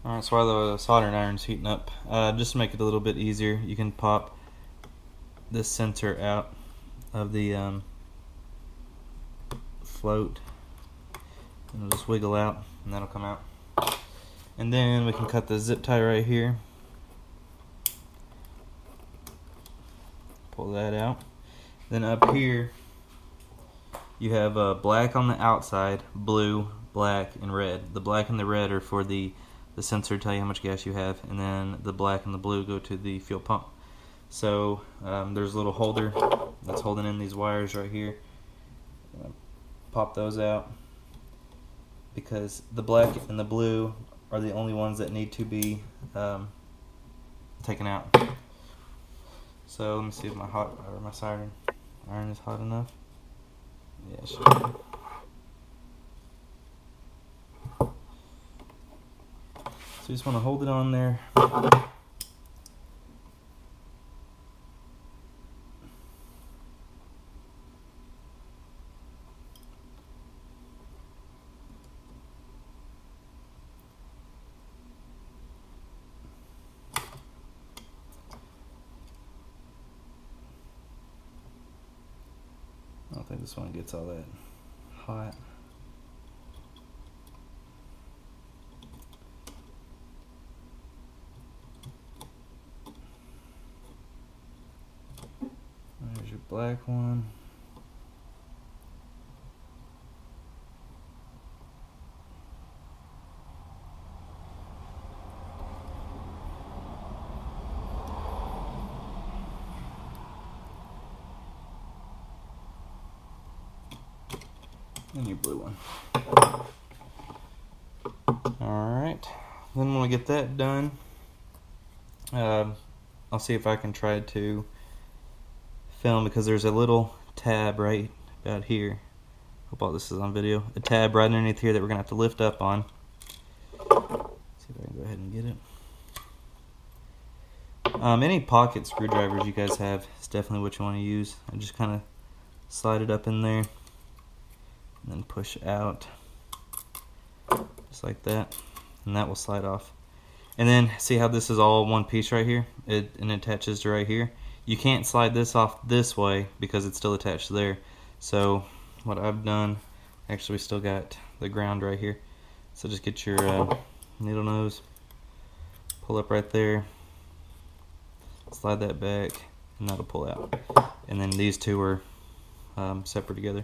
Alright, so while the soldering iron's heating up, just to make it a little bit easier, you can pop this sensor out of the float, and it'll just wiggle out, and that'll come out. And then we can cut the zip tie right here, pull that out. Then up here you have black on the outside, blue, black, and red. The black and the red are for the sensor to tell you how much gas you have, and then the black and the blue go to the fuel pump. So there's a little holder that's holding in these wires right here. Pop those out because the black and the blue are the only ones that need to be taken out. So let me see if my soldering iron is hot enough. Yeah, it should be. So you just want to hold it on there. I don't think this one gets all that hot. There's your black one. And your blue one. Alright, then when we get that done, I'll see if I can try to film, because there's a little tab right about here. Hope all this is on video. A tab right underneath here that we're going to have to lift up on. See if I can go ahead and get it. Any pocket screwdrivers you guys have is definitely what you want to use. I just kind of slide it up in there and then push out just like that, and that will slide off. And then see how this is all one piece right here, and it attaches to right here. You can't slide this off this way because it's still attached there. So what I've done, actually we still got the ground right here, so just get your needle nose, pull up right there, slide that back, and that'll pull out. And then these two are separate together.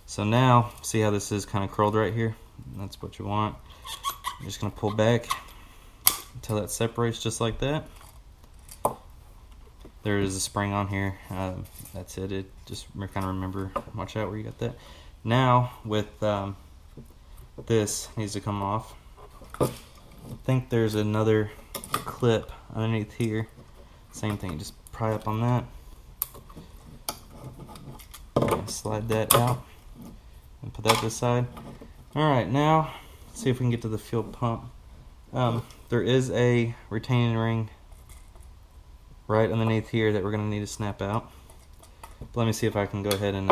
So now, see how this is kind of curled right here? That's what you want. I'm just going to pull back until that separates just like that. There is a spring on here. That's it. It just kind of remember, watch out where you got that. Now, with this needs to come off. I think there's another clip underneath here. Same thing, just pry up on that. Slide that out and put that this side. Alright, now let's see if we can get to the fuel pump. There is a retaining ring right underneath here that we're going to need to snap out. But let me see if I can go ahead and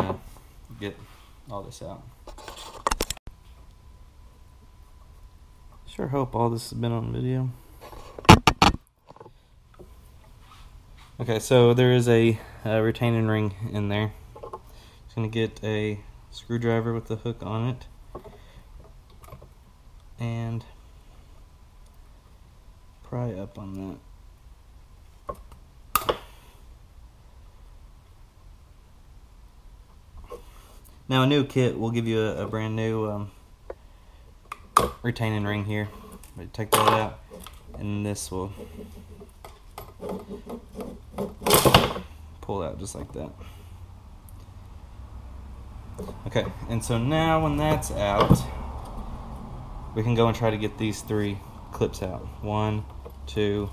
get all this out. Sure hope all this has been on video. Okay, so there is a retaining ring in there. Just going to get a screwdriver with the hook on it and pry up on that. Now a new kit will give you a brand new retaining ring here. But take that out, and this will pull out just like that. Okay, and so now when that's out, we can go and try to get these three clips out. 1, 2,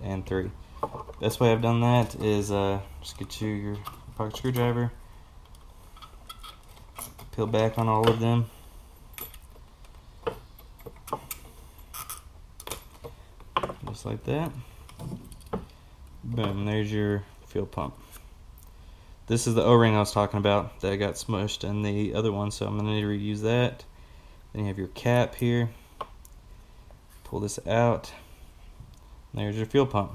and 3. Best way I've done that is just get you your pocket screwdriver, peel back on all of them, just like that. Boom, there's your fuel pump. This is the O-ring I was talking about that got smushed in the other one, so I'm going to need to reuse that. Then you have your cap here. pull this out. There's your fuel pump.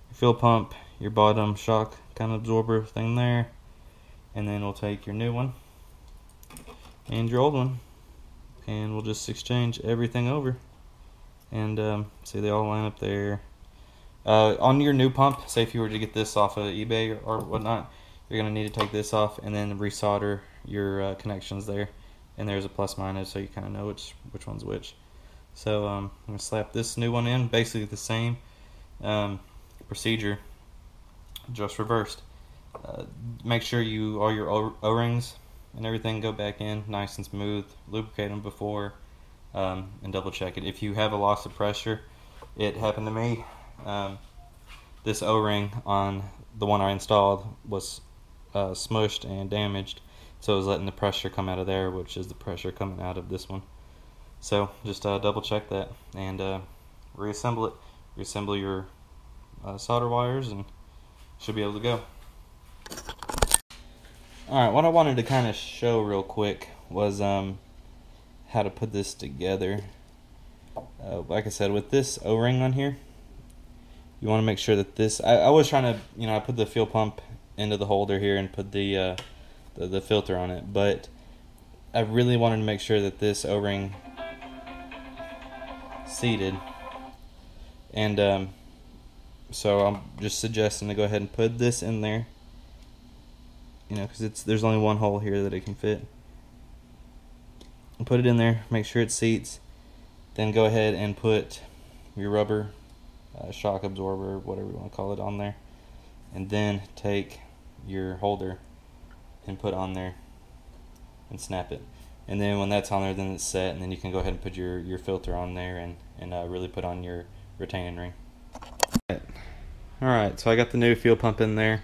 Your fuel pump, your bottom shock kind of absorber thing there, and then we'll take your new one and your old one, and we'll just exchange everything over. And see, they all line up there. On your new pump, say if you were to get this off of eBay or whatnot, you're going to need to take this off and then resolder your connections there. And there's a plus minus, so you kind of know which one's which. So I'm going to slap this new one in, basically the same procedure, just reversed. Make sure all your O-rings and everything go back in nice and smooth. Lubricate them before, and double check it. If you have a loss of pressure, it happened to me. This O-ring on the one I installed was smushed and damaged, so it was letting the pressure come out of there, which is the pressure coming out of this one. So just double check that and reassemble it. Reassemble your solder wires and should be able to go. Alright, what I wanted to kind of show real quick was how to put this together. Like I said, with this O-ring on here, you want to make sure that this, I was trying to, I put the fuel pump into the holder here and put the filter on it, but I really wanted to make sure that this O-ring seated, and so I'm just suggesting to go ahead and put this in there, because there's only one hole here that it can fit. And put it in there, make sure it seats, then go ahead and put your rubber shock absorber, whatever you want to call it, on there, and then take your holder and put on there and snap it. And then when that's on there, then it's set, and then you can go ahead and put your filter on there and really put on your retaining ring. Alright, so I got the new fuel pump in there.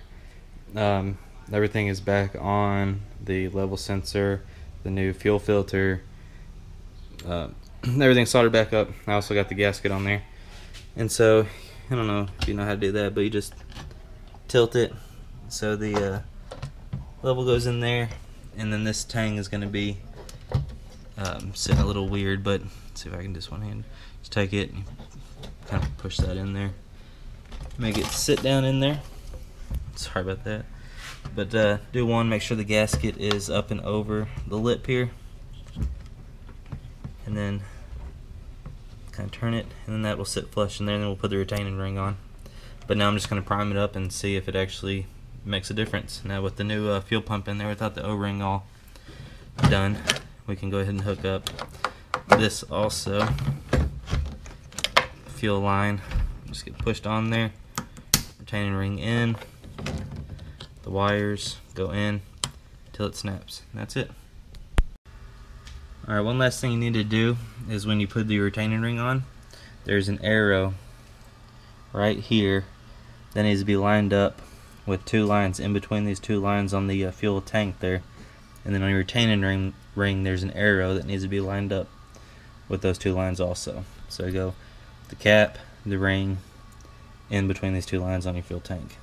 Everything is back on, the level sensor, the new fuel filter, everything's soldered back up. I also got the gasket on there. And so, I don't know if you know how to do that, but you just tilt it so the level goes in there, and then this tang is going to be sitting a little weird, but let's see if I can just one hand. Just take it and kind of push that in there. Make it sit down in there. Sorry about that. But do one, make sure the gasket is up and over the lip here. And then kind of turn it, and then that will sit flush in there, and then we'll put the retaining ring on. But now I'm just going to prime it up and see if it actually makes a difference. Now with the new fuel pump in there, without the O-ring all done, we can go ahead and hook up this also. Fuel line, just get pushed on there, retaining ring in, the wires go in till it snaps, and that's it. Alright, one last thing you need to do is when you put the retaining ring on, there's an arrow right here that needs to be lined up with two lines in between these two lines on the fuel tank there. And then on your retaining ring there's an arrow that needs to be lined up with those two lines also. So go the cap, the ring, in between these two lines on your fuel tank.